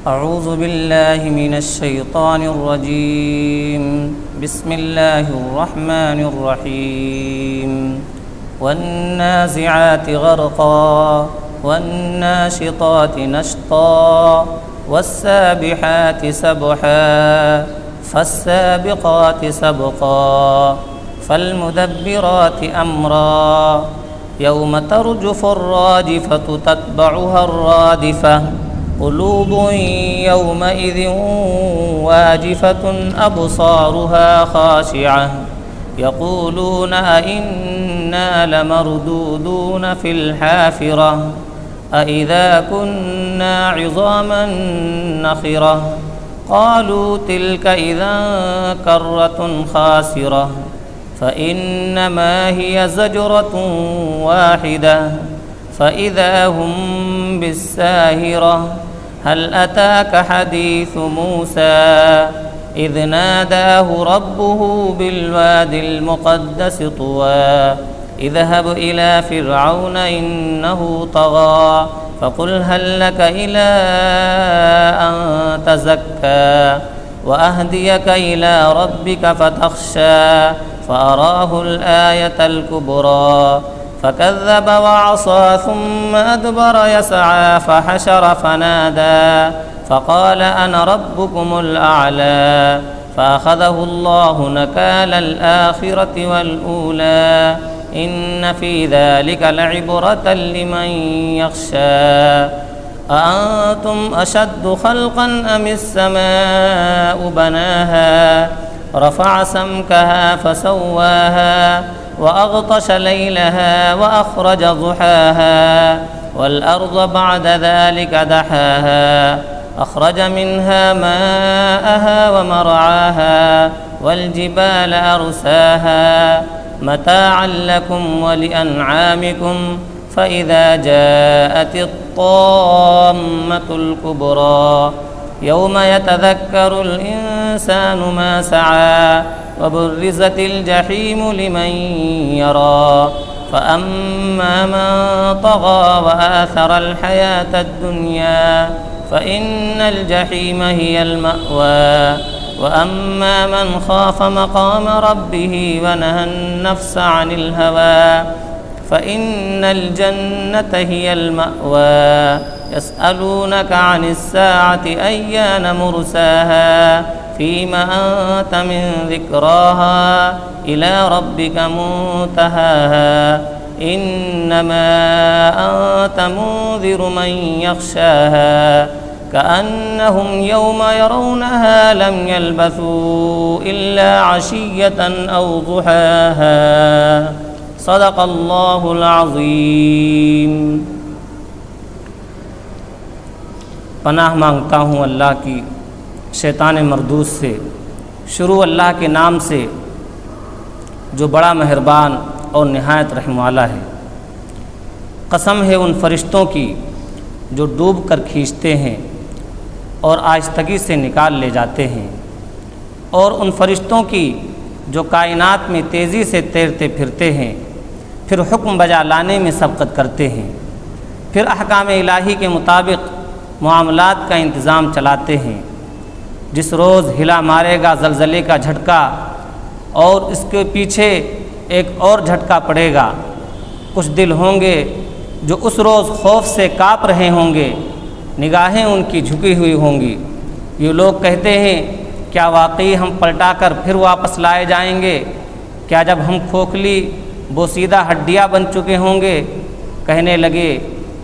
أعوذ بالله من الشيطان الرجيم. بسم الله الرحمن الرحيم. والنازعات غرقا والناشطات نشطا والسابحات سبحا فالسابقات سبقا فالمدبرات أمرا يوم ترجف الراجفة تتبعها الرادفة قلوب يومئذ واجفة أبصارها خاشعة يقولون أئنا لمردودون في الحافرة أئذا كنا عظاما نخرة قالوا تلك إذا كرة خاسرة فإنما هي زجرة واحدة فإذا هم بالساهرة هل أتاك حديث موسى إذ ناداه ربه بالواد المقدس طوى اذهب إلى فرعون إنه طغى فقل هل لك إلى أن تزكى وأهديك إلى ربك فتخشى فأراه الآية الكبرى فكذب وعصى ثم أدبر يسعى فحشر فنادى فقال أنا ربكم الأعلى فأخذه الله نكال الآخرة والأولى إن في ذلك لعبرة لمن يخشى أأنتم أشد خلقا أم السماء بناها رفع سمكها فسواها وأغطش ليلها وأخرج ضحاها والأرض بعد ذلك دحاها أخرج منها ماءها ومرعاها والجبال أرساها متاعا لكم ولأنعامكم فإذا جاءت الطامة الكبرى يوم يتذكر الإنسان ما سعى وبرزت الجحيم لمن يرى فأما من طغى وآثر الحياة الدنيا فإن الجحيم هي المأوى وأما من خاف مقام ربه ونهى النفس عن الهوى فإن الجنة هي المأوى يسألونك عن الساعة أيان مرساها فيما أنت من ذكراها إلى ربك منتهاها إنما أنت منذر من يخشاها كأنهم يوم يرونها لم يلبثوا إلا عشية أو ضحاها صدق اللہ العظیم. پناہ مانگتا ہوں اللہ کی شیطان مردود سے. شروع اللہ کے نام سے جو بڑا مہربان اور نہایت رحم والا ہے. قسم ہے ان فرشتوں کی جو ڈوب کر کھینچتے ہیں اور آہستگی سے نکال لے جاتے ہیں، اور ان فرشتوں کی جو کائنات میں تیزی سے تیرتے پھرتے ہیں، پھر حکم بجا لانے میں سبقت کرتے ہیں، پھر احکام الہی کے مطابق معاملات کا انتظام چلاتے ہیں. جس روز ہلا مارے گا زلزلے کا جھٹکا اور اس کے پیچھے ایک اور جھٹکا پڑے گا. کچھ دل ہوں گے جو اس روز خوف سے کانپ رہے ہوں گے، نگاہیں ان کی جھکی ہوئی ہوں گی. یہ لوگ کہتے ہیں کیا واقعی ہم پلٹا کر پھر واپس لائے جائیں گے؟ کیا جب ہم کھوکھلی بوسیدہ ہڈیاں بن چکے ہوں گے؟ کہنے لگے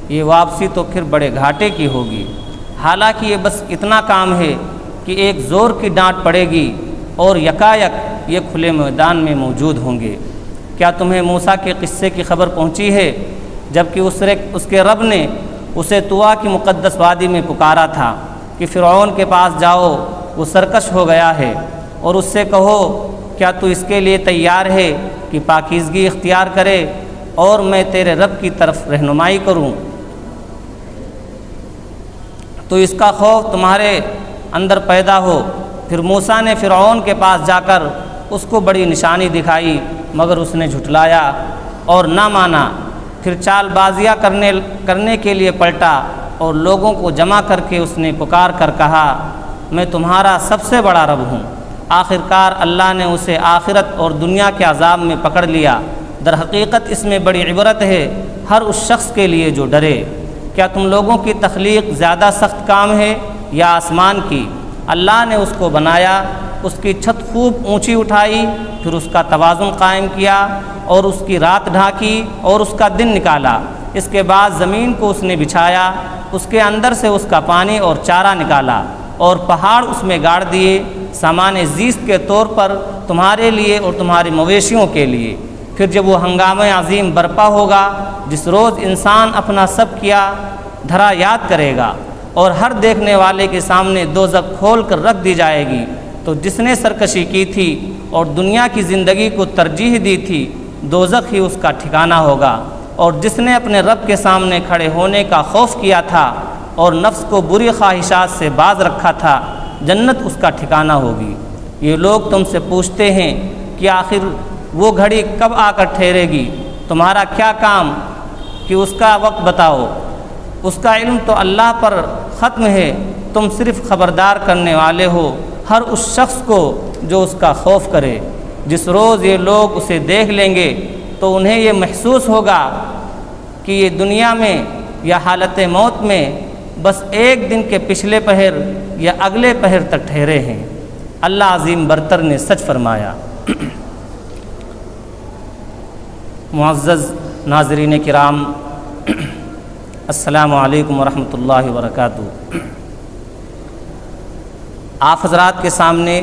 یہ واپسی تو پھر بڑے گھاٹے کی ہوگی. حالانکہ یہ بس اتنا کام ہے کہ ایک زور کی ڈانٹ پڑے گی اور یکایک یہ کھلے میدان میں موجود ہوں گے. کیا تمہیں موسیٰ کے قصے کی خبر پہنچی ہے جب کہ اس کے رب نے اسے طویٰ کی مقدس وادی میں پکارا تھا کہ فرعون کے پاس جاؤ، وہ سرکش ہو گیا ہے، اور اس سے کہو کیا تو اس کے لیے تیار ہے کہ پاکیزگی اختیار کرے اور میں تیرے رب کی طرف رہنمائی کروں؟ تو اس کا خوف تمہارے اندر پیدا ہو. پھر موسیٰ نے فرعون کے پاس جا کر اس کو بڑی نشانی دکھائی، مگر اس نے جھٹلایا اور نہ مانا. پھر چال بازیاں کرنے کے لیے پلٹا اور لوگوں کو جمع کر کے اس نے پکار کر کہا میں تمہارا سب سے بڑا رب ہوں۔ آخرکار اللہ نے اسے آخرت اور دنیا کے عذاب میں پکڑ لیا۔ در حقیقت اس میں بڑی عبرت ہے ہر اس شخص کے لیے جو ڈرے۔ کیا تم لوگوں کی تخلیق زیادہ سخت کام ہے یا آسمان کی؟ اللہ نے اس کو بنایا، اس کی چھت خوب اونچی اٹھائی، پھر اس کا توازن قائم کیا اور اس کی رات ڈھانکی اور اس کا دن نکالا۔ اس کے بعد زمین کو اس نے بچھایا، اس کے اندر سے اس کا پانی اور چارہ نکالا، اور پہاڑ اس میں گاڑ دیے سامان زیست کے طور پر تمہارے لیے اور تمہارے مویشیوں کے لیے۔ پھر جب وہ ہنگامہ عظیم برپا ہوگا جس روز انسان اپنا سب کیا دھرا یاد کرے گا، اور ہر دیکھنے والے کے سامنے دوزخ کھول کر رکھ دی جائے گی، تو جس نے سرکشی کی تھی اور دنیا کی زندگی کو ترجیح دی تھی دوزخ ہی اس کا ٹھکانہ ہوگا، اور جس نے اپنے رب کے سامنے کھڑے ہونے کا خوف کیا تھا اور نفس کو بری خواہشات سے باز رکھا تھا جنت اس کا ٹھکانہ ہوگی۔ یہ لوگ تم سے پوچھتے ہیں کہ آخر وہ گھڑی کب آ کر ٹھہرے گی؟ تمہارا کیا کام کہ اس کا وقت بتاؤ؟ اس کا علم تو اللہ پر ختم ہے، تم صرف خبردار کرنے والے ہو ہر اس شخص کو جو اس کا خوف کرے۔ جس روز یہ لوگ اسے دیکھ لیں گے تو انہیں یہ محسوس ہوگا کہ یہ دنیا میں یا حالت موت میں بس ایک دن کے پچھلے پہر یا اگلے پہر تک ٹھہرے ہیں۔ اللہ عظیم برتر نے سچ فرمایا۔ معزز ناظرین کرام، السلام علیکم ورحمۃ اللہ وبرکاتہ۔ آپ حضرات کے سامنے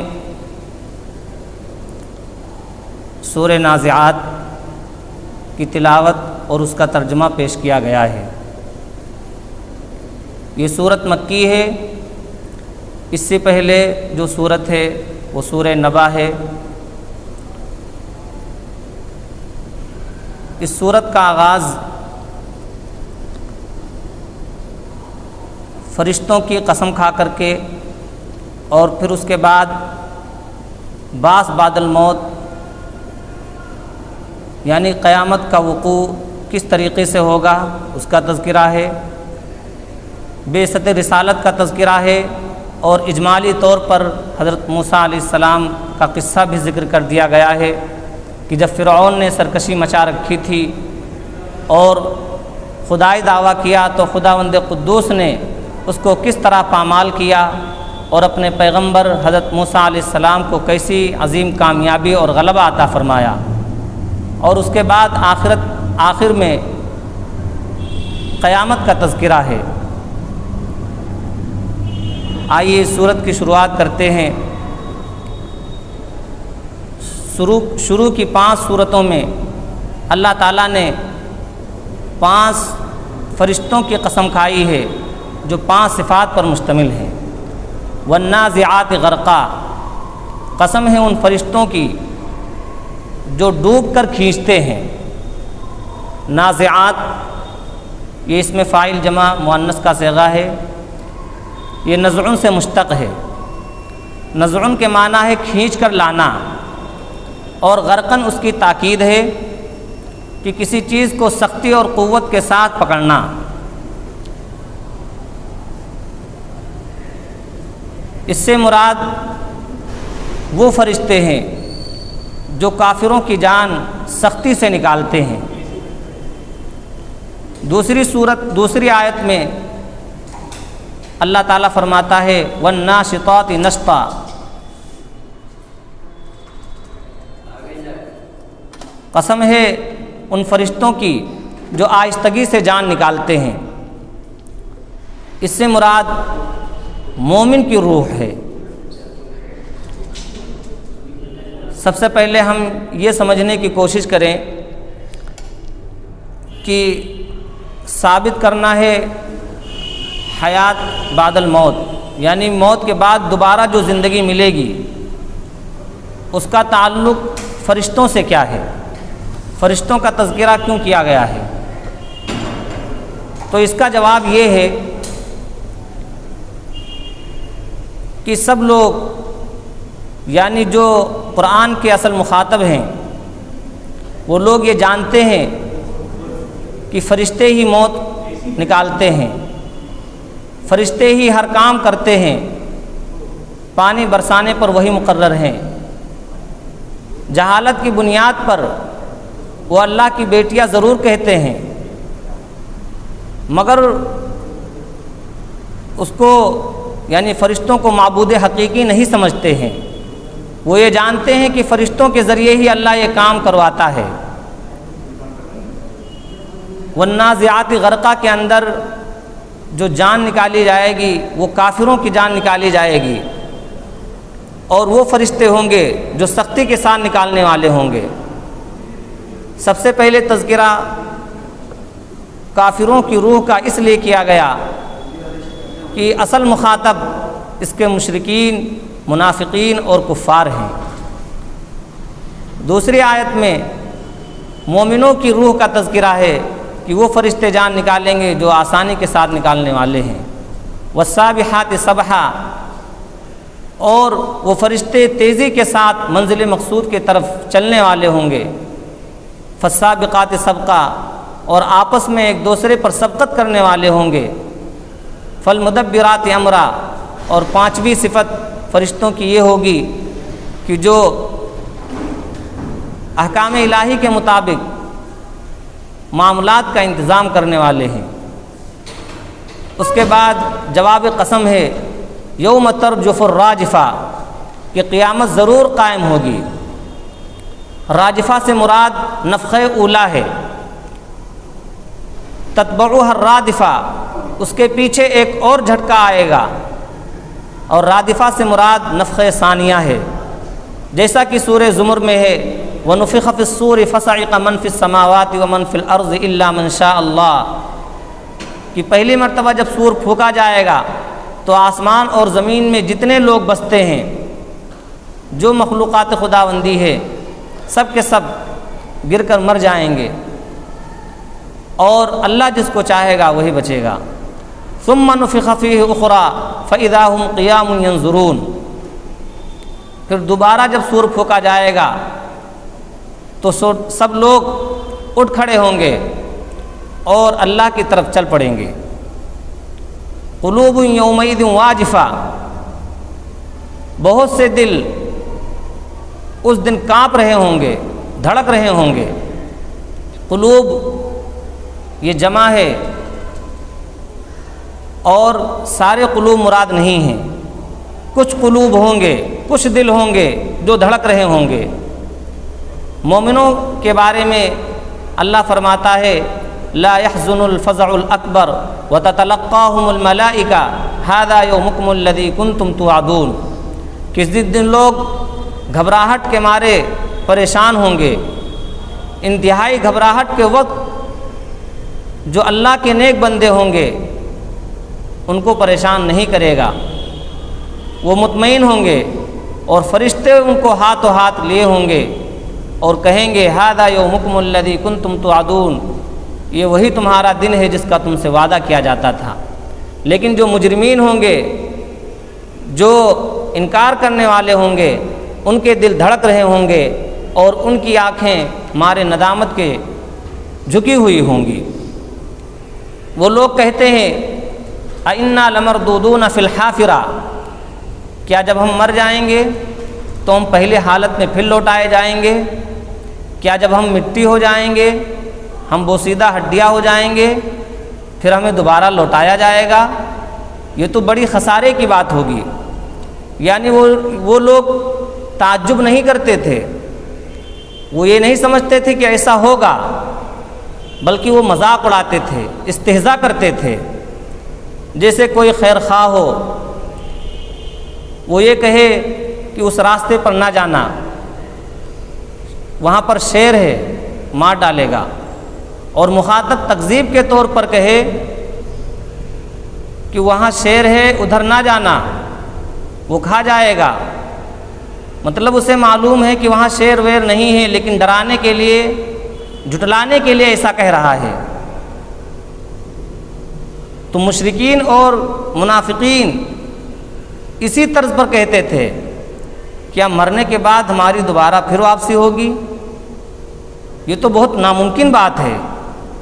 سورہ نازعات کی تلاوت اور اس کا ترجمہ پیش کیا گیا ہے۔ یہ سورت مکی ہے۔ اس سے پہلے جو سورت ہے وہ سورہ نبا ہے۔ اس سورت کا آغاز فرشتوں کی قسم کھا کر کے اور پھر اس کے بعد بعث بعد الموت یعنی قیامت کا وقوع کس طریقے سے ہوگا اس کا تذکرہ ہے، بعثت رسالت کا تذکرہ ہے، اور اجمالی طور پر حضرت موسیٰ علیہ السلام کا قصہ بھی ذکر کر دیا گیا ہے کہ جب فرعون نے سرکشی مچا رکھی تھی اور خدائی دعویٰ کیا تو خداوند قدوس نے اس کو کس طرح پامال کیا اور اپنے پیغمبر حضرت موسیٰ علیہ السلام کو کیسی عظیم کامیابی اور غلبہ عطا فرمایا، اور اس کے بعد آخر میں قیامت کا تذکرہ ہے۔ آئیے اس سورت کی شروعات کرتے ہیں۔ شروع کی 5 سورتوں میں اللہ تعالیٰ نے 5 فرشتوں کی قسم کھائی ہے جو 5 صفات پر مشتمل ہیں۔ والنازعات غرقا، قسم ہے ان فرشتوں کی جو ڈوب کر کھینچتے ہیں۔ نازعات یہ اس میں فاعل جمع مؤنث کا صیغہ ہے، یہ نزعن سے مشتق ہے۔ نزعن کے معنی ہے کھینچ کر لانا، اور غرقن اس کی تاکید ہے کہ کسی چیز کو سختی اور قوت کے ساتھ پکڑنا۔ اس سے مراد وہ فرشتے ہیں جو کافروں کی جان سختی سے نکالتے ہیں۔ دوسری آیت میں اللہ تعالیٰ فرماتا ہے والناشطات نشطا، قسم ہے ان فرشتوں کی جو آہستگی سے جان نکالتے ہیں۔ اس سے مراد مومن کی روح ہے۔ سب سے پہلے ہم یہ سمجھنے کی کوشش کریں کہ ثابت کرنا ہے حیات بعد الموت، یعنی موت کے بعد دوبارہ جو زندگی ملے گی اس کا تعلق فرشتوں سے کیا ہے، فرشتوں کا تذکرہ کیوں کیا گیا ہے؟ تو اس کا جواب یہ ہے کہ سب لوگ یعنی جو قرآن کے اصل مخاطب ہیں وہ لوگ یہ جانتے ہیں کہ فرشتے ہی موت نکالتے ہیں، فرشتے ہی ہر کام کرتے ہیں، پانی برسانے پر وہی مقرر ہیں۔ جہالت کی بنیاد پر وہ اللہ کی بیٹیاں ضرور کہتے ہیں، مگر اس کو یعنی فرشتوں کو معبود حقیقی نہیں سمجھتے ہیں۔ وہ یہ جانتے ہیں کہ فرشتوں کے ذریعے ہی اللہ یہ کام کرواتا ہے۔ والنازعات غرقہ کے اندر جو جان نکالی جائے گی وہ کافروں کی جان نکالی جائے گی، اور وہ فرشتے ہوں گے جو سختی کے ساتھ نکالنے والے ہوں گے۔ سب سے پہلے تذکرہ کافروں کی روح کا اس لیے کیا گیا کہ اصل مخاطب اس کے مشرکین، منافقین اور کفار ہیں۔ دوسری آیت میں مومنوں کی روح کا تذکرہ ہے کہ وہ فرشتے جان نکالیں گے جو آسانی کے ساتھ نکالنے والے ہیں۔ والسابحات سبحا، اور وہ فرشتے تیزی کے ساتھ منزل مقصود کی طرف چلنے والے ہوں گے۔ فالسابقات سبقا، اور آپس میں ایک دوسرے پر سبقت کرنے والے ہوں گے۔ فالمدبرات امرا، اور پانچویں صفت فرشتوں کی یہ ہوگی کہ جو احکام الہی کے مطابق معاملات کا انتظام کرنے والے ہیں۔ اس کے بعد جواب قسم ہے یوم ترجف الراجفہ، کہ قیامت ضرور قائم ہوگی۔ راجفہ سے مراد نفخہ اولا ہے۔ تتبعها الرادفہ، اس کے پیچھے ایک اور جھٹکا آئے گا، اور رادفہ سے مراد نفخہ ثانیہ ہے، جیسا کہ سورہ زمر میں ہے وَنُفِخَ فِي الصُّورِ فَصَعِقَ مَنْ فِي السَّمَاوَاتِ وَمَنْ فِي الْأَرْضِ إِلَّا مَنْ شَاءَ اللَّهُ، کہ پہلی مرتبہ جب سور پھونکا جائے گا تو آسمان اور زمین میں جتنے لوگ بستے ہیں، جو مخلوقات خداوندی ہے، سب کے سب گر کر مر جائیں گے، اور اللہ جس کو چاہے گا وہی بچے گا۔ ثم نفخ فیہ اخری فاذا هم قیام ینظرون، پھر دوبارہ جب سور پھونکا جائے گا تو سب لوگ اٹھ کھڑے ہوں گے اور اللہ کی طرف چل پڑیں گے۔ قلوب یومئذ واجفہ، بہت سے دل اس دن کانپ رہے ہوں گے، دھڑک رہے ہوں گے۔ قلوب یہ جمع ہے، اور سارے قلوب مراد نہیں ہیں، کچھ قلوب ہوں گے، کچھ دل ہوں گے جو دھڑک رہے ہوں گے۔ مومنوں کے بارے میں اللہ فرماتا ہے لا يحزن الفزع الاکبر وتتلقاهم الملائکہ ھذا یومکم الذی کنتم توعدون، کہ جس دن لوگ گھبراہٹ کے مارے پریشان ہوں گے، انتہائی گھبراہٹ کے وقت جو اللہ کے نیک بندے ہوں گے ان کو پریشان نہیں کرے گا، وہ مطمئن ہوں گے، اور فرشتے ان کو ہاتھوں ہاتھ لیے ہوں گے اور کہیں گے ھذا یومکم الذی کنتم توعدون، یہ وہی تمہارا دن ہے جس کا تم سے وعدہ کیا جاتا تھا۔ لیکن جو مجرمین ہوں گے، جو انکار کرنے والے ہوں گے، ان کے دل دھڑک رہے ہوں گے اور ان کی آنکھیں مارے ندامت کے جھکی ہوئی ہوں گی۔ وہ لوگ کہتے ہیں اَإِنَّا لَمَرْدُودُونَ فِي الْحَافِرَةِ، کیا جب ہم مر جائیں گے تو ہم پہلے حالت میں پھر لوٹائے جائیں گے؟ کیا جب ہم مٹی ہو جائیں گے، ہم بوسیدہ ہڈیاں ہو جائیں گے، پھر ہمیں دوبارہ لوٹایا جائے گا؟ یہ تو بڑی خسارے کی بات ہوگی۔ یعنی وہ لوگ تعجب نہیں کرتے تھے، وہ یہ نہیں سمجھتے تھے کہ ایسا ہوگا، بلکہ وہ مذاق اڑاتے تھے، استہزاء کرتے تھے۔ جیسے کوئی خیر خواہ ہو، وہ یہ کہے کہ اس راستے پر نہ جانا، وہاں پر شیر ہے مار ڈالے گا، اور مخاطب تکذیب کے طور پر کہے کہ وہاں شیر ہے ادھر نہ جانا، وہ کھا جائے گا۔ مطلب اسے معلوم ہے کہ وہاں شیر ویر نہیں ہے، لیکن ڈرانے کے لیے، جھٹلانے کے لیے ایسا کہہ رہا ہے۔ تو مشرکین اور منافقین اسی طرز پر کہتے تھے کیا مرنے کے بعد ہماری دوبارہ پھر واپسی ہوگی؟ یہ تو بہت ناممکن بات ہے،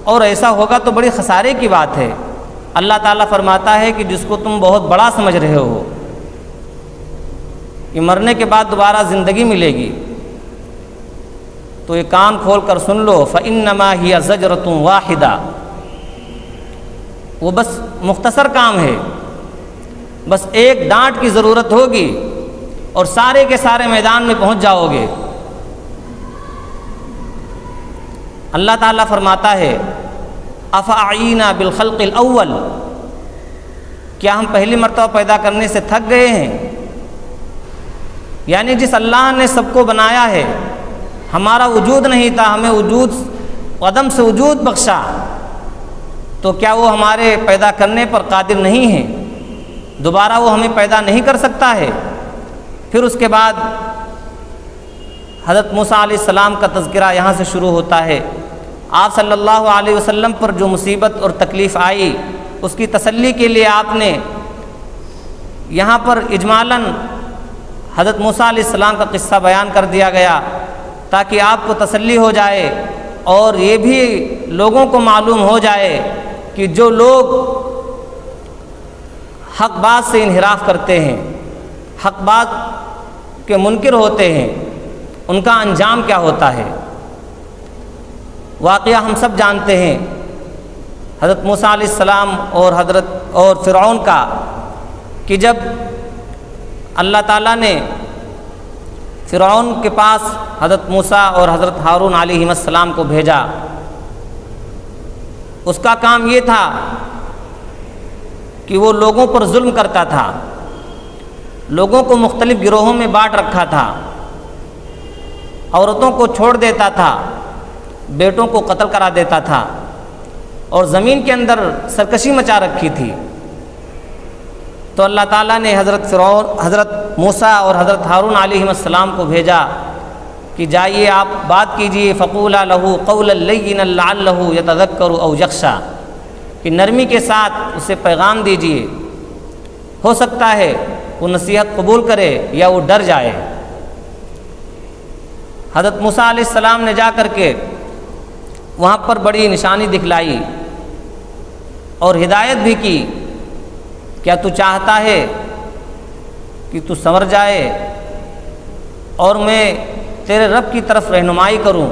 اور ایسا ہوگا تو بڑی خسارے کی بات ہے۔ اللہ تعالیٰ فرماتا ہے کہ جس کو تم بہت بڑا سمجھ رہے ہو کہ مرنے کے بعد دوبارہ زندگی ملے گی، تو یہ کان کھول کر سن لو، فَإِنَّمَا هِيَ زَجْرَةٌ وَاحِدَةٌ، وہ بس مختصر کام ہے، بس ایک ڈانٹ کی ضرورت ہوگی اور سارے کے سارے میدان میں پہنچ جاؤ گے۔ اللہ تعالیٰ فرماتا ہے أَفَأَعِينَا بِالْخَلْقِ الْأَوَّلِ، کیا ہم پہلی مرتبہ پیدا کرنے سے تھک گئے ہیں؟ یعنی جس اللہ نے سب کو بنایا ہے، ہمارا وجود نہیں تھا، ہمیں وجود عدم سے وجود بخشا، تو کیا وہ ہمارے پیدا کرنے پر قادر نہیں ہے؟ دوبارہ وہ ہمیں پیدا نہیں کر سکتا ہے؟ پھر اس کے بعد حضرت موسیٰ علیہ السلام کا تذکرہ یہاں سے شروع ہوتا ہے۔ آپ صلی اللہ علیہ وسلم پر جو مصیبت اور تکلیف آئی، اس کی تسلی کے لیے آپ نے یہاں پر اجمالاً حضرت موسیٰ علیہ السلام کا قصہ بیان کر دیا گیا تاکہ آپ کو تسلی ہو جائے اور یہ بھی لوگوں کو معلوم ہو جائے کہ جو لوگ حق بات سے انحراف کرتے ہیں، حق بات کے منکر ہوتے ہیں، ان کا انجام کیا ہوتا ہے۔ واقعہ ہم سب جانتے ہیں حضرت موسیٰ علیہ السلام اور فرعون کا، کہ جب اللہ تعالیٰ نے فرعون کے پاس حضرت موسیٰ اور حضرت ہارون علیہ السلام کو بھیجا، اس کا کام یہ تھا کہ وہ لوگوں پر ظلم کرتا تھا، لوگوں کو مختلف گروہوں میں بانٹ رکھا تھا، عورتوں کو چھوڑ دیتا تھا، بیٹوں کو قتل کرا دیتا تھا، اور زمین کے اندر سرکشی مچا رکھی تھی۔ تو اللہ تعالیٰ نے حضرت موسیٰ اور حضرت ہارون علیہ السلام کو بھیجا کہ جائیے آپ بات کیجئے، فَقُولَا لَهُ قَوْلًا لَيِّنًا لَعَلَّهُ يَتَذَكَّرُ أَوْ يَخْشَىٰ، کہ نرمی کے ساتھ اسے پیغام دیجئے، ہو سکتا ہے وہ نصیحت قبول کرے یا وہ ڈر جائے۔ حضرت موسیٰ علیہ السلام نے جا کر کے وہاں پر بڑی نشانی دکھلائی اور ہدایت بھی کی، کیا تو چاہتا ہے کہ تو سنور جائے اور میں تیرے رب کی طرف رہنمائی کروں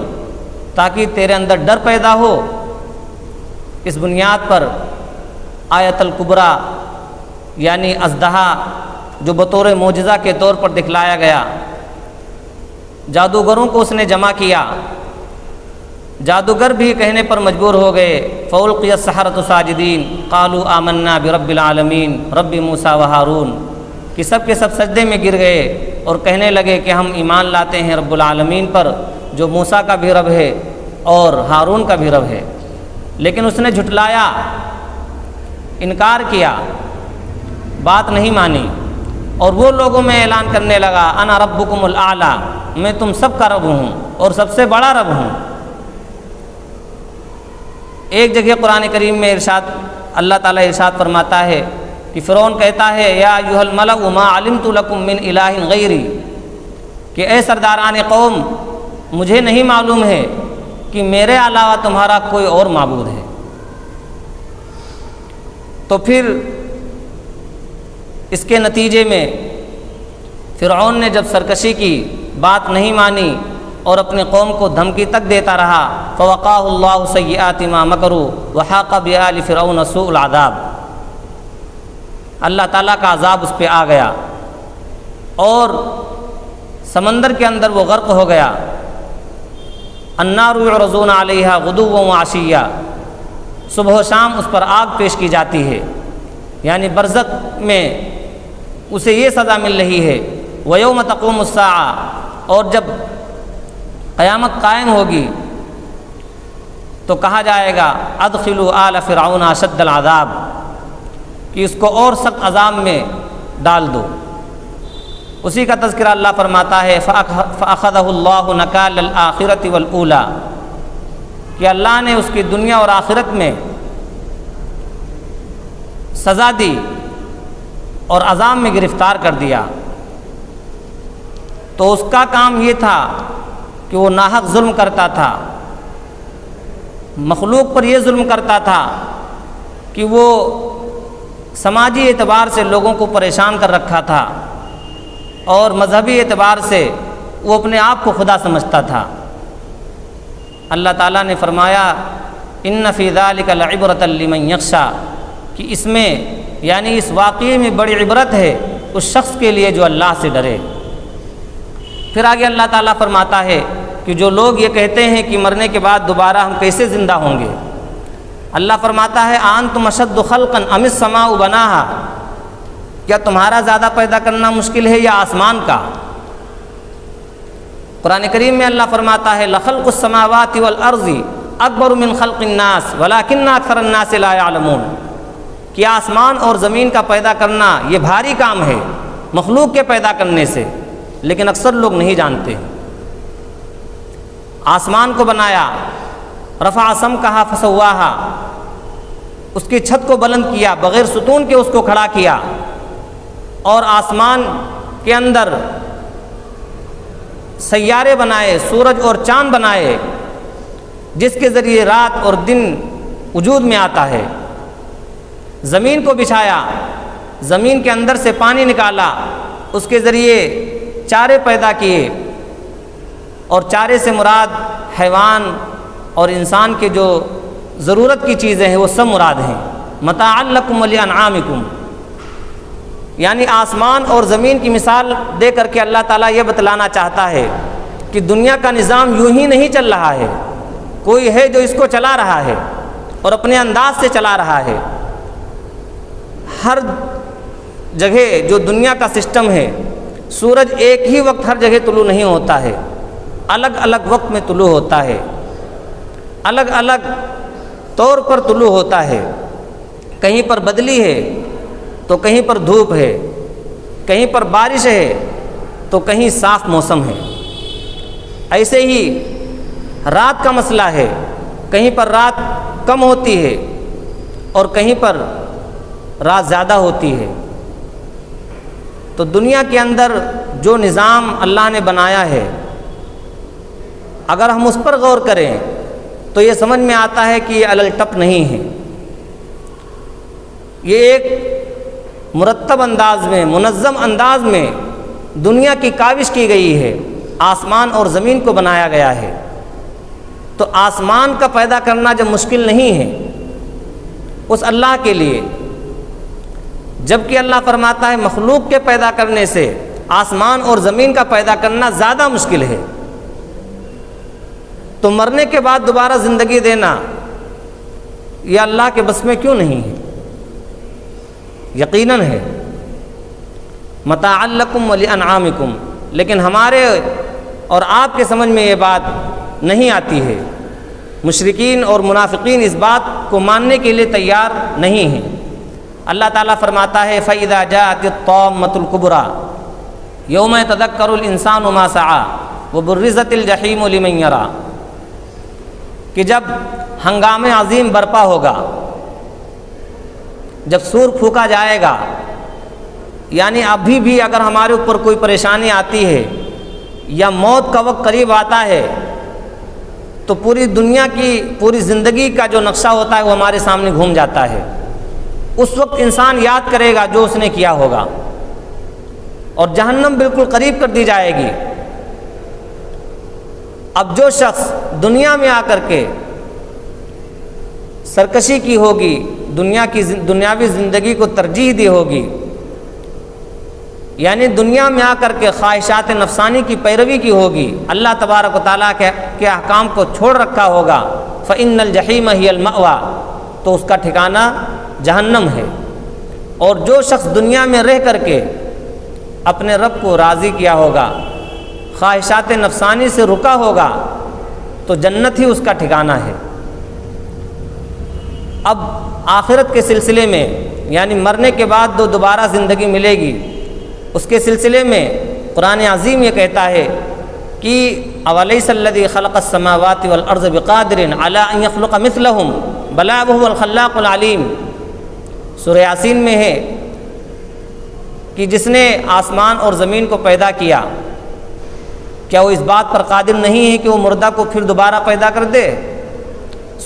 تاکہ تیرے اندر ڈر پیدا ہو؟ اس بنیاد پر آیت الکبریٰ یعنی اژدہا جو بطور معجزہ کے طور پر دکھلایا گیا، جادوگروں کو اس نے جمع کیا، جادوگر بھی کہنے پر مجبور ہو گئے، فَأُلْقِيَ السَّحَرَةُ سَاجِدِينَ قَالُوا آمَنَّا بِرَبِّ الْعَالَمِينَ رَبِّ موسیٰ وَہارون، کہ سب کے سب سجدے میں گر گئے اور کہنے لگے کہ ہم ایمان لاتے ہیں رب العالمین پر، جو موسیٰ کا بھی رب ہے اور ہارون کا بھی رب ہے۔ لیکن اس نے جھٹلایا، انکار کیا، بات نہیں مانی، اور وہ لوگوں میں اعلان کرنے لگا انا ربکم الاعلی، میں تم سب کا رب ہوں اور سب سے بڑا رب ہوں۔ ایک جگہ قرآن کریم میں اللہ تعالیٰ ارشاد فرماتا ہے کہ فرعون کہتا ہے یا ایھا الملأ ما علمت لکم من الہ غیری، کہ اے سرداران قوم، مجھے نہیں معلوم ہے کہ میرے علاوہ تمہارا کوئی اور معبود ہے۔ تو پھر اس کے نتیجے میں فرعون نے جب سرکشی کی، بات نہیں مانی اور اپنی قوم کو دھمکی تک دیتا رہا، فوقاه اللہ سیئات ما مکروا وحاق بآل فرعون سوء العذاب، اللہ تعالیٰ کا عذاب اس پہ آ گیا اور سمندر کے اندر وہ غرق ہو گیا۔ النار یعرضون علیہا غدوا وعشیا، صبح و شام اس پر آگ پیش کی جاتی ہے، یعنی برزخ میں اسے یہ سزا مل رہی ہے۔ ویوم تقوم الساعہ، اور جب قیامت قائم ہوگی تو کہا جائے گا ادخلوا آل فرعون اشد العذاب، کہ اس کو اور سخت عذاب میں ڈال دو۔ اسی کا تذکرہ اللہ فرماتا ہے فأخذہ اللہ نکال الآخرۃ والأولیٰ، کہ اللہ نے اس کی دنیا اور آخرت میں سزا دی اور عذاب میں گرفتار کر دیا۔ تو اس کا کام یہ تھا کہ وہ ناحق ظلم کرتا تھا، مخلوق پر یہ ظلم کرتا تھا کہ کہ وہ سماجی اعتبار سے لوگوں کو پریشان کر رکھا تھا اور مذہبی اعتبار سے وہ اپنے آپ کو خدا سمجھتا تھا۔ اللہ تعالیٰ نے فرمایا ان فی ذلک لعبرۃ لمن یخشی، کہ اس میں یعنی اس واقعے میں بڑی عبرت ہے اس شخص کے لیے جو اللہ سے ڈرے۔ پھر آگے اللہ تعالیٰ فرماتا ہے کہ جو لوگ یہ کہتے ہیں کہ مرنے کے بعد دوبارہ ہم کیسے زندہ ہوں گے، اللہ فرماتا ہے انتم اشد خلقا ام السماء بناہا، کیا تمہارا زیادہ پیدا کرنا مشکل ہے یا آسمان کا؟ قرآن کریم میں اللہ فرماتا ہے لخلق السماوات والارض اکبر من خلق الناس ولکن اکثر الناس لا يعلمون، کہ آسمان اور زمین کا پیدا کرنا یہ بھاری کام ہے مخلوق کے پیدا کرنے سے، لیکن اکثر لوگ نہیں جانتے۔ آسمان کو بنایا، رفع سمکہا فسواہا، اس کی چھت کو بلند کیا، بغیر ستون کے اس کو کھڑا کیا، اور آسمان کے اندر سیارے بنائے، سورج اور چاند بنائے، جس کے ذریعے رات اور دن وجود میں آتا ہے۔ زمین کو بچھایا، زمین کے اندر سے پانی نکالا، اس کے ذریعے چارے پیدا کیے، اور چارے سے مراد حیوان اور انسان کے جو ضرورت کی چیزیں ہیں وہ سب مراد ہیں۔ متاعا لکم ولانعامکم، یعنی آسمان اور زمین کی مثال دے کر کے اللہ تعالیٰ یہ بتلانا چاہتا ہے کہ دنیا کا نظام یوں ہی نہیں چل رہا ہے، کوئی ہے جو اس کو چلا رہا ہے اور اپنے انداز سے چلا رہا ہے۔ ہر جگہ جو دنیا کا سسٹم ہے، سورج ایک ہی وقت ہر جگہ طلوع نہیں ہوتا ہے، الگ الگ وقت میں طلوع ہوتا ہے، الگ الگ طور پر طلوع ہوتا ہے۔ کہیں پر بدلی ہے تو کہیں پر دھوپ ہے، کہیں پر بارش ہے تو کہیں صاف موسم ہے۔ ایسے ہی رات کا مسئلہ ہے، کہیں پر رات کم ہوتی ہے اور کہیں پر رات زیادہ ہوتی ہے۔ تو دنیا کے اندر جو نظام اللہ نے بنایا ہے، اگر ہم اس پر غور کریں تو یہ سمجھ میں آتا ہے کہ یہ الٹپ نہیں ہے، یہ ایک مرتب انداز میں، منظم انداز میں دنیا کی کاوش کی گئی ہے، آسمان اور زمین کو بنایا گیا ہے۔ تو آسمان کا پیدا کرنا جب مشکل نہیں ہے اس اللہ کے لیے، جبکہ اللہ فرماتا ہے مخلوق کے پیدا کرنے سے آسمان اور زمین کا پیدا کرنا زیادہ مشکل ہے، تو مرنے کے بعد دوبارہ زندگی دینا یہ اللہ کے بس میں کیوں نہیں ہے؟ یقیناً ہے، متاعا لکم ولانعامکم، لیکن ہمارے اور آپ کے سمجھ میں یہ بات نہیں آتی ہے۔ مشرکین اور منافقین اس بات کو ماننے کے لیے تیار نہیں ہیں۔ اللہ تعالیٰ فرماتا ہے فَإِذَا جَاءَتِ الطَّامَّةُ الْكُبْرَى يَوْمَ يَتَذَكَّرُ الْإِنسَانُ مَا سَعَىٰ وَبُرِّزَتِ الْجَحِيمُ لِمَن يَرَىٰ، کہ جب ہنگام عظیم برپا ہوگا، جب سور پھونکا جائے گا، یعنی ابھی بھی اگر ہمارے اوپر کوئی پریشانی آتی ہے یا موت کا وقت قریب آتا ہے تو پوری دنیا کی پوری زندگی کا جو نقشہ ہوتا ہے وہ ہمارے سامنے گھوم جاتا ہے۔ اس وقت انسان یاد کرے گا جو اس نے کیا ہوگا، اور جہنم بالکل قریب کر دی جائے گی۔ اب جو شخص دنیا میں آ کر کے سرکشی کی ہوگی، دنیاوی زندگی کو ترجیح دی ہوگی، یعنی دنیا میں آ کر کے خواہشات نفسانی کی پیروی کی ہوگی، اللہ تبارک و تعالیٰ کے احکام کو چھوڑ رکھا ہوگا، فَإِنَّ الْجَحِيمَ هِيَ الْمَأْوَىٰ، تو اس کا ٹھکانہ جہنم ہے۔ اور جو شخص دنیا میں رہ کر کے اپنے رب کو راضی کیا ہوگا، خواہشات نفسانی سے رکا ہوگا، تو جنت ہی اس کا ٹھکانہ ہے۔ اب آخرت کے سلسلے میں، یعنی مرنے کے بعد دوبارہ زندگی ملے گی، اس کے سلسلے میں قرآن عظیم یہ کہتا ہے کہ اولیس الذی خلق السماوات والارض بقادر علی ان یخلق مثلہم بلی وہو الخلاق العلیم، سورہ یاسین میں ہے کہ جس نے آسمان اور زمین کو پیدا کیا، کیا وہ اس بات پر قادر نہیں ہے کہ وہ مردہ کو پھر دوبارہ پیدا کر دے؟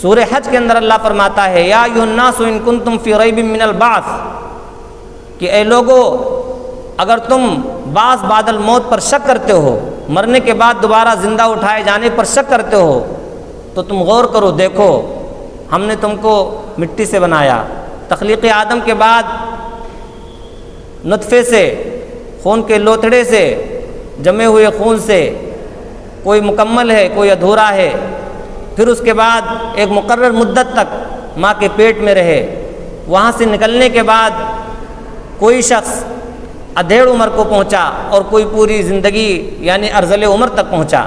سورہ حج کے اندر اللہ فرماتا ہے یا ایھا الناس ان کنتم فی ریب من البعث، کہ اے لوگو اگر تم بعث بعد الموت پر شک کرتے ہو، مرنے کے بعد دوبارہ زندہ اٹھائے جانے پر شک کرتے ہو، تو تم غور کرو، دیکھو ہم نے تم کو مٹی سے بنایا، تخلیق آدم کے بعد نطفے سے، خون کے لوتھڑے سے، جمے ہوئے خون سے، کوئی مکمل ہے کوئی ادھورا ہے، پھر اس کے بعد ایک مقرر مدت تک ماں کے پیٹ میں رہے، وہاں سے نکلنے کے بعد کوئی شخص ادھیڑ عمر کو پہنچا اور کوئی پوری زندگی یعنی ارذل عمر تک پہنچا۔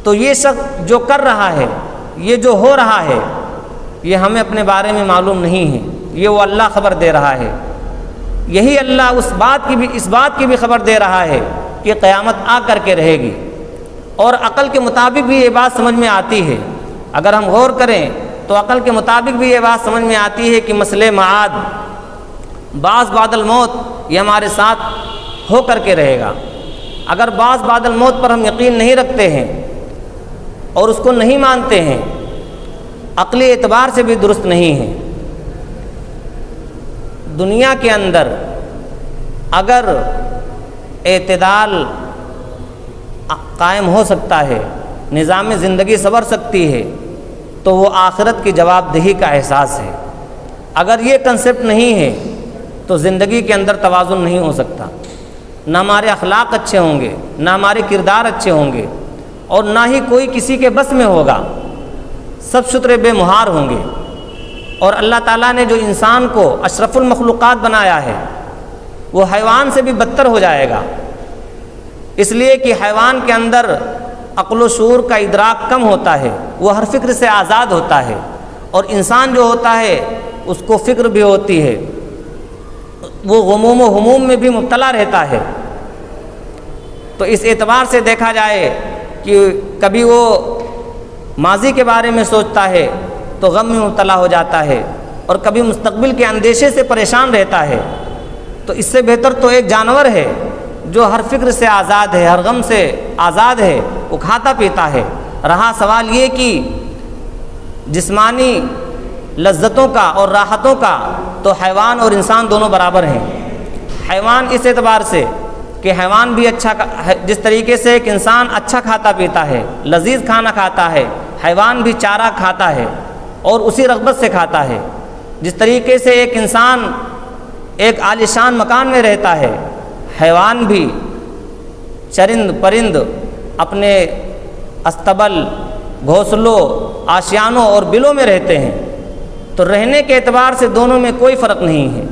تو یہ شخص جو کر رہا ہے، یہ جو ہو رہا ہے، یہ ہمیں اپنے بارے میں معلوم نہیں ہے، یہ وہ اللہ خبر دے رہا ہے۔ یہی اللہ اس بات کی بھی خبر دے رہا ہے کہ قیامت آ کر کے رہے گی، اور عقل کے مطابق بھی یہ بات سمجھ میں آتی ہے۔ اگر ہم غور کریں تو عقل کے مطابق بھی یہ بات سمجھ میں آتی ہے کہ مسئلہ معاد، بعث بعد الموت، یہ ہمارے ساتھ ہو کر کے رہے گا۔ اگر بعث بعد الموت پر ہم یقین نہیں رکھتے ہیں اور اس کو نہیں مانتے ہیں، عقلی اعتبار سے بھی درست نہیں ہے۔ دنیا کے اندر اگر اعتدال قائم ہو سکتا ہے، نظام زندگی سنور سکتی ہے، تو وہ آخرت کی جواب دہی کا احساس ہے۔ اگر یہ کنسیپٹ نہیں ہے تو زندگی کے اندر توازن نہیں ہو سکتا، نہ ہمارے اخلاق اچھے ہوں گے، نہ ہمارے کردار اچھے ہوں گے، اور نہ ہی کوئی کسی کے بس میں ہوگا، سب شترے بے مہار ہوں گے۔ اور اللہ تعالیٰ نے جو انسان کو اشرف المخلوقات بنایا ہے، وہ حیوان سے بھی بدتر ہو جائے گا، اس لیے کہ حیوان کے اندر عقل و شعور کا ادراک کم ہوتا ہے، وہ ہر فکر سے آزاد ہوتا ہے، اور انسان جو ہوتا ہے اس کو فکر بھی ہوتی ہے، وہ غموم و ہموم میں بھی مبتلا رہتا ہے۔ تو اس اعتبار سے دیکھا جائے کہ کبھی وہ ماضی کے بارے میں سوچتا ہے تو غم میں مبتلا ہو جاتا ہے، اور کبھی مستقبل کے اندیشے سے پریشان رہتا ہے۔ تو اس سے بہتر تو ایک جانور ہے جو ہر فکر سے آزاد ہے، ہر غم سے آزاد ہے، وہ کھاتا پیتا ہے۔ رہا سوال یہ کہ جسمانی لذتوں کا اور راحتوں کا، تو حیوان اور انسان دونوں برابر ہیں۔ حیوان اس اعتبار سے کہ حیوان بھی جس طریقے سے ایک انسان اچھا کھاتا پیتا ہے، لذیذ کھانا کھاتا ہے، حیوان بھی چارہ کھاتا ہے اور اسی رغبت سے کھاتا ہے۔ جس طریقے سے ایک انسان ایک عالیشان مکان میں رہتا ہے، حیوان بھی چرند پرند اپنے استبل، گھونسلوں، آشیانوں اور بلوں میں رہتے ہیں۔ تو رہنے کے اعتبار سے دونوں میں کوئی فرق نہیں ہے۔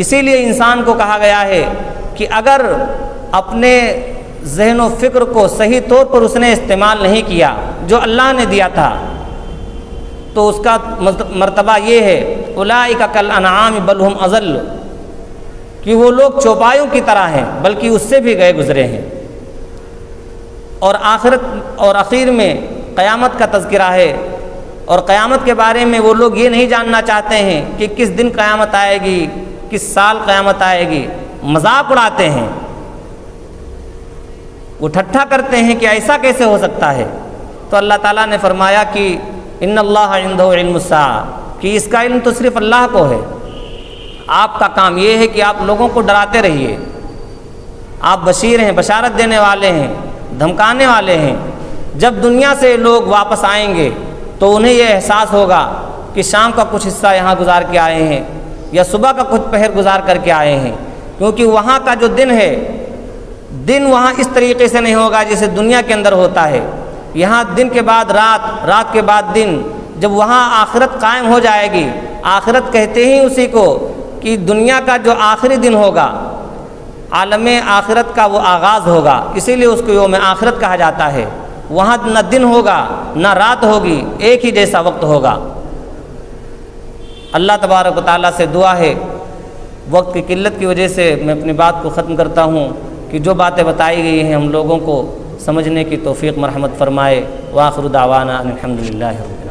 اسی لیے انسان کو کہا گیا ہے کہ اگر اپنے ذہن و فکر کو صحیح طور پر اس نے استعمال نہیں کیا جو اللہ نے دیا تھا، تو اس کا مرتبہ یہ ہے اولئک کالانعام بل ہم اضل، کہ وہ لوگ چوپایوں کی طرح ہیں بلکہ اس سے بھی گئے گزرے ہیں۔ اور آخرت اور اخیر میں قیامت کا تذکرہ ہے، اور قیامت کے بارے میں وہ لوگ یہ نہیں جاننا چاہتے ہیں کہ کس دن قیامت آئے گی، کس سال قیامت آئے گی، مذاق اڑاتے ہیں، وہ ٹھٹھا کرتے ہیں کہ ایسا کیسے ہو سکتا ہے۔ تو اللہ تعالیٰ نے فرمایا کہ ان اللہ عندہ علم الساعہ، کہ اس کا علم تو صرف اللہ کو ہے۔ آپ کا کام یہ ہے کہ آپ لوگوں کو ڈراتے رہیے، آپ بشیر ہیں، بشارت دینے والے ہیں، دھمکانے والے ہیں۔ جب دنیا سے لوگ واپس آئیں گے تو انہیں یہ احساس ہوگا کہ شام کا کچھ حصہ یہاں گزار کے آئے ہیں یا صبح کا کچھ پہر گزار کر کے آئے ہیں، کیونکہ وہاں کا جو دن ہے، دن وہاں اس طریقے سے نہیں ہوگا جیسے دنیا کے اندر ہوتا ہے۔ یہاں دن کے بعد رات، رات کے بعد دن، جب وہاں آخرت قائم ہو جائے گی، آخرت کہتے ہی اسی کو کہ دنیا کا جو آخری دن ہوگا، عالم آخرت کا وہ آغاز ہوگا، اسی لیے اس کو یوم آخرت کہا جاتا ہے۔ وہاں نہ دن ہوگا نہ رات ہوگی، ایک ہی جیسا وقت ہوگا۔ اللہ تبارک و تعالیٰ سے دعا ہے، وقت کی قلت کی وجہ سے میں اپنی بات کو ختم کرتا ہوں، کہ جو باتیں بتائی گئی ہیں ہم لوگوں کو سمجھنے کی توفیق مرحمت فرمائے۔ وآخر دعوانا ان الحمد للہ رب العالمین۔